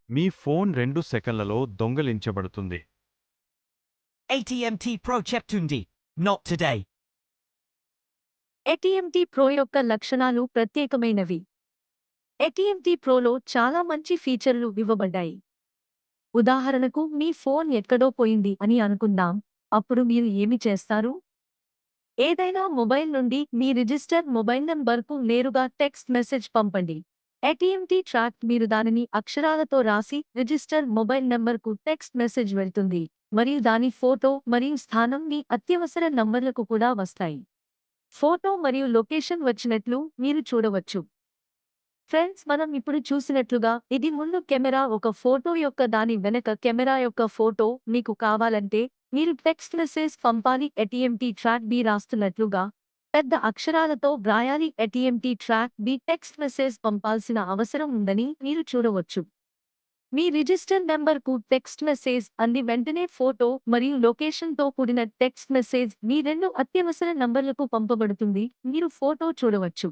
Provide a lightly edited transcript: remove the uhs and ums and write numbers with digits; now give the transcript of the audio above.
మీ phone 2 సెకన్లలో దొంగిలించబడుతుంది. ATMT Pro చెప్తుంది not today. ATMT Pro యొక్క లక్షణాలు ప్రత్యేకమైనవి. ATMT Proలో చాలా మంచి ఫీచర్లు ఇవ్వబడ్డాయి. ఉదాహరణకు మీ ఫోన్ ఎక్కడో పోయింది అని అనుకుందాం. అప్పుడు మీరు ఏమి చేస్తారు? ఏదైనా మొబైల్ నుండి మీ రిజిస్టర్ మొబైల్ నంబర్కు నేరుగా టెక్స్ట్ మెసేజ్ పంపండి. ATMT ట్రాక్ మీరు దానిని అక్షరాలతో రాసి రిజిస్టర్ మొబైల్ నంబర్కు టెక్స్ట్ మెసేజ్ వెళ్తుంది మరియు దాని ఫోటో మరియు స్థానం మీ అత్యవసర నంబర్లకు కూడా వస్తాయి. ఫోటో మరియు లొకేషన్ వచ్చినట్లు మీరు చూడవచ్చు. ఫ్రెండ్స్, మనం ఇప్పుడు చూసినట్లుగా ఇది ముందు కెమెరా ఒక ఫోటో యొక్క దాని వెనక కెమెరా యొక్క ఫోటో. మీకు కావాలంటే మీరు టెక్స్ట్ మెసేజ్ పంపాలి. ATMT ట్రాక్ బి రాస్తున్నట్లుగా పెద్ద అక్షరాలతో వ్రాయాలి. ATMT track B text message పంపాల్సిన అవసరం ఉందని మీరు చూడవచ్చు. మీ రిజిస్టర్ నెంబర్కు టెక్స్ట్ మెసేజ్ అంది వెంటనే ఫోటో మరియు లొకేషన్తో కూడిన టెక్స్ట్ మెసేజ్ మీ 2 అత్యవసర నంబర్లకు పంపబడుతుంది. మీరు ఫోటో చూడవచ్చు.